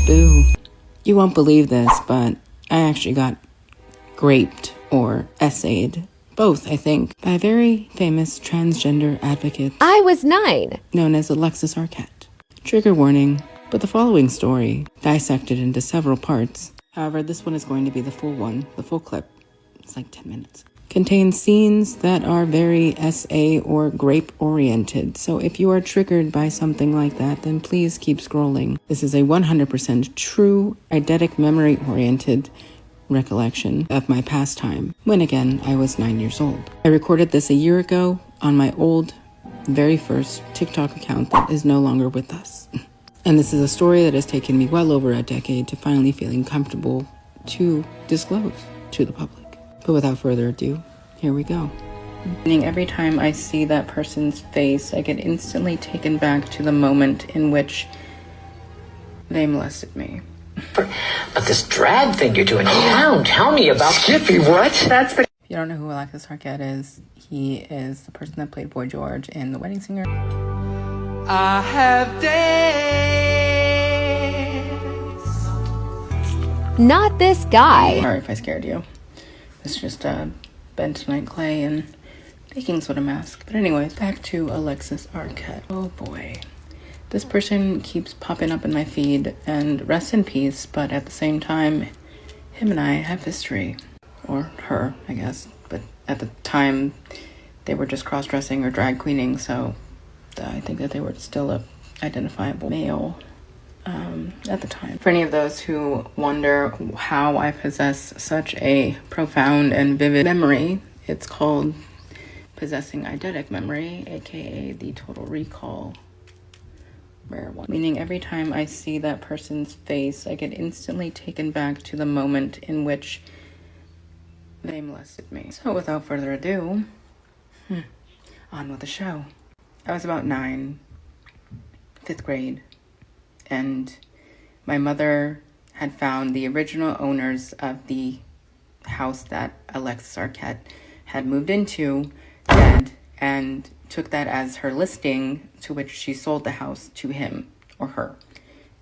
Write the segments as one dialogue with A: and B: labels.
A: Boo. You won't believe this, but I actually got graped or essayed, both I think, by a very famous transgender advocate.
B: I was 9.
A: Known as Alexis Arquette. Trigger warning, but the following story, dissected into several parts. However, this one is going to be the full one, the full clip. It's like 10 minutes. Contains scenes that are very SA or grape-oriented, so if you are triggered by something like that, then please keep scrolling. This is a 100% true, eidetic memory-oriented recollection of my pastime, when again, I was 9 years old. I recorded this a year ago on my old, very first TikTok account that is no longer with us. And this is a story that has taken me well over a decade to finally feeling comfortable to disclose to the public. But without further ado, here we go. Every time I see that person's face, I get instantly taken back to the moment in which they molested me.
C: But this drag thing you're doing in town, tell me about Skippy, what?
A: If you don't know who Alexis Arquette is, he is the person that played Boy George in The Wedding Singer.
D: I have days.
B: Not this guy.
A: Sorry if I scared you. It's just bentonite clay and baking soda mask. But anyways, back to Alexis Arquette. Oh boy. This person keeps popping up in my feed, and rest in peace, but at the same time, him and I have history. Or her, I guess. But at the time, they were just cross-dressing or drag queening, so I think that they were still a identifiable male at the time. For any of those who wonder how I possess such a profound and vivid memory, it's called possessing eidetic memory, aka the total recall rare one. Meaning every time I see that person's face, I get instantly taken back to the moment in which they molested me. So without further ado, on with the show. I was about 9, 5th grade, and my mother had found the original owners of the house that Alexis Arquette had moved into dead, and took that as her listing, to which she sold the house to him or her.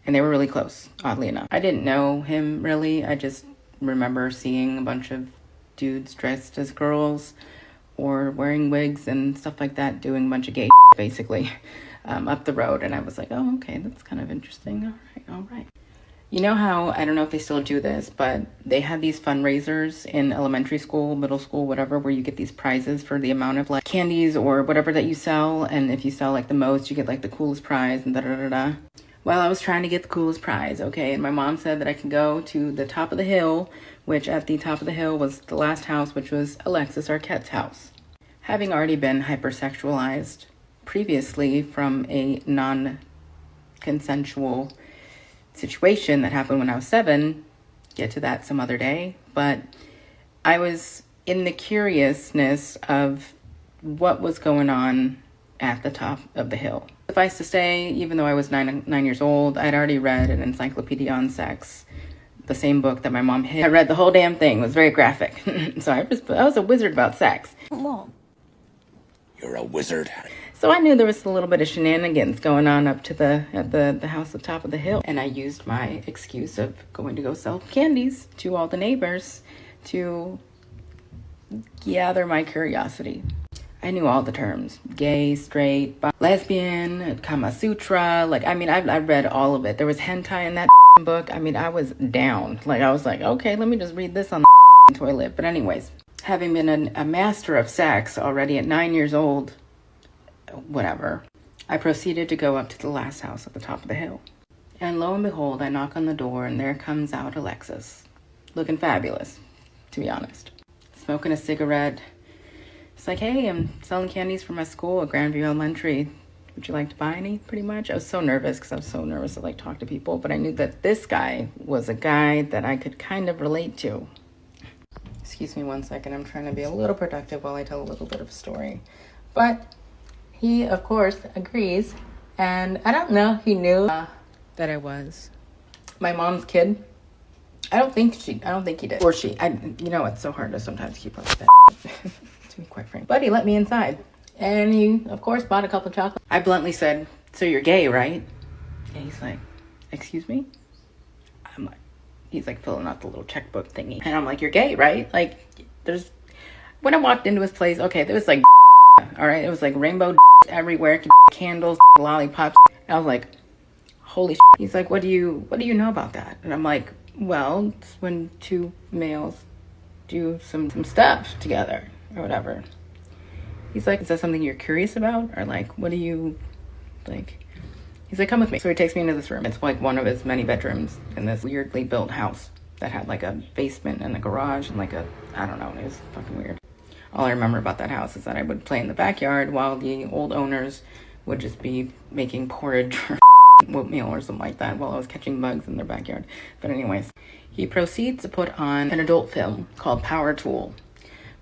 A: And they were really close, oddly enough. I didn't know him really. I just remember seeing a bunch of dudes dressed as girls or wearing wigs and stuff like that, doing a bunch of gay basically, up the road. And I was like, oh, okay, that's kind of interesting. All right. You know how, I don't know if they still do this, but they had these fundraisers in elementary school, middle school, whatever, where you get these prizes for the amount of like candies or whatever that you sell. And if you sell like the most, you get like the coolest prize and da-da-da-da. Well, I was trying to get the coolest prize, okay? And my mom said that I could go to the top of the hill, which at the top of the hill was the last house, which was Alexis Arquette's house. Having already been hypersexualized previously from a non-consensual situation that happened when I was 7, get to that some other day, but I was in the curiousness of what was going on at the top of the hill. Suffice to say, even though I was 9 years old, I'd already read an encyclopedia on sex, the same book that my mom hid. I read the whole damn thing. It was very graphic. So I was a wizard about sex. Well,
D: You're a wizard.
A: so I knew there was a little bit of shenanigans going on up to the house at the top of the hill. And I used my excuse of going to go sell candies to all the neighbors to gather my curiosity. I knew all the terms: gay, straight, lesbian, Kama Sutra. Like, I mean, I read all of it. There was hentai in that book. I mean, I was down. Like, I was like, okay, let me just read this on the toilet. But anyways, having been a master of sex already at 9 years old, whatever, I proceeded to go up to the last house at the top of the hill. And lo and behold, I knock on the door, and there comes out Alexis, looking fabulous, to be honest, smoking a cigarette. It's like, hey, I'm selling candies for my school at Grandview Elementary. Would you like to buy any? Pretty much. I was so nervous because I was so nervous to like talk to people, but I knew that this guy was a guy that I could kind of relate to. Excuse me one second. I'm trying to be a little productive while I tell a little bit of a story. But he, of course, agrees. And I don't know, he knew that I was my mom's kid. I don't think he did. Or she. You know, it's so hard to sometimes keep up with that. To be quite frank. But he let me inside. And he, of course, bought a couple of chocolates. I bluntly said, so you're gay, right? And he's like, excuse me? I'm like, he's like filling out the little checkbook thingy. And I'm like, you're gay, right? Like, when I walked into his place, okay, there was like, all right, it was like rainbow everywhere, candles, lollipops. And I was like, holy shit. He's like, what do you know about that? And I'm like, well, it's when two males do some stuff together or whatever. He's like, is that something you're curious about? Or like, what do you, like, he's like, come with me. So he takes me into this room. It's like one of his many bedrooms in this weirdly built house that had like a basement and a garage and like I don't know, it was fucking weird. All I remember about that house is that I would play in the backyard while the old owners would just be making porridge or oatmeal or something like that while I was catching bugs in their backyard. But anyways, he proceeds to put on an adult film called Power Tool,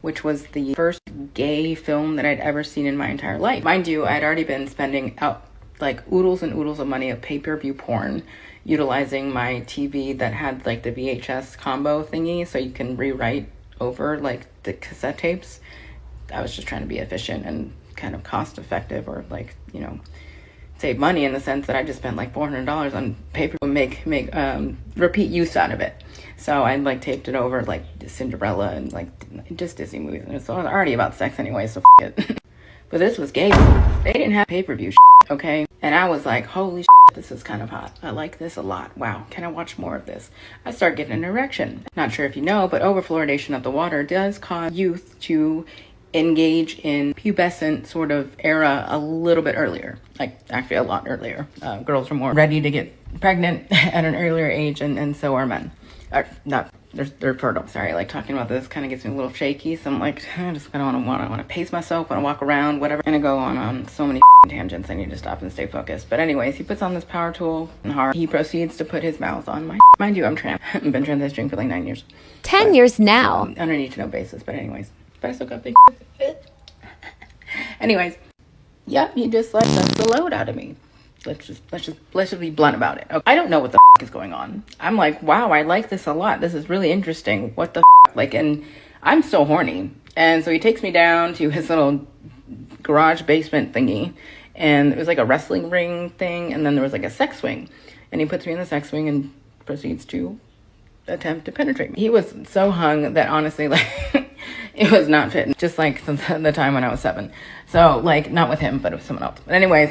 A: which was the first gay film that I'd ever seen in my entire life. Mind you, I'd already been spending out like oodles and oodles of money of pay-per-view porn, utilizing my TV that had like the VHS combo thingy so you can rewrite over like the cassette tapes. I was just trying to be efficient and kind of cost effective, or like, you know, save money in the sense that I just spent like $400 on paper and make repeat use out of it. So I like taped it over like Cinderella and like just Disney movies, and it's already about sex anyway, so it. But this was gay. They didn't have pay-per-view okay? And I was like, holy this is kind of hot. I like this a lot. Wow, can I watch more of this? I start getting an erection. Not sure if you know, but overfluoridation of the water does cause youth to engage in pubescent sort of era a little bit earlier, like actually a lot earlier. Girls are more ready to get pregnant at an earlier age, and so are men. They're fertile. Sorry, like talking about this kind of gets me a little shaky, so I'm like, I just kind of want to pace myself, want to walk around, whatever. I'm gonna go on so many tangents. I need to stop and stay focused. But anyways, he puts on this power tool and hard. He proceeds to put his mouth on my. Mind you, I'm trans. I've been transitioning for like 9 years.
B: 10 years now.
A: On a need to know basis. But anyways, but I still got big. Anyways, yep, he just like sucks the load out of me. Let's just be blunt about it. Okay. I don't know what the is going on. I'm like, wow, I like this a lot. This is really interesting. What the like, and I'm so horny. And so he takes me down to his little garage basement thingy, and it was like a wrestling ring thing, and then there was like a sex swing, and he puts me in the sex swing and proceeds to attempt to penetrate me. He was so hung that honestly, like, it was not fitting. Just like the time when I was 7. So like, not with him, but with someone else. But anyways,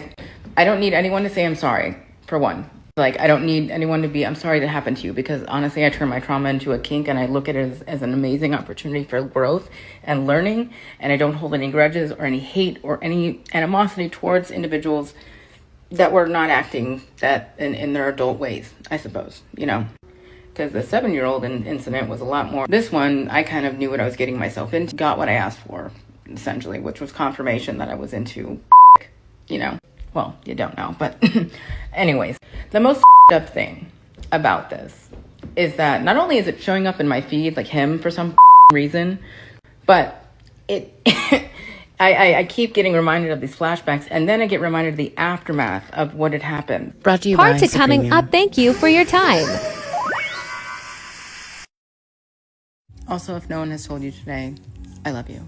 A: I don't need anyone to say I'm sorry, for one. Like, I don't need anyone to be, I'm sorry that happened to you, because honestly, I turn my trauma into a kink, and I look at it as an amazing opportunity for growth and learning, and I don't hold any grudges or any hate or any animosity towards individuals that were not acting that in their adult ways, I suppose, you know. Because the 7-year-old incident was a lot more. This one, I kind of knew what I was getting myself into, got what I asked for, essentially, which was confirmation that I was into, you know. Well, you don't know, but anyways, the most up thing about this is that not only is it showing up in my feed, like him for some reason, but it, I keep getting reminded of these flashbacks, and then I get reminded of the aftermath of what had happened. Brought to you
B: Part
A: by
B: to coming
A: Supreme.
B: up. Thank you for your time.
A: Also, if no one has told you today, I love you.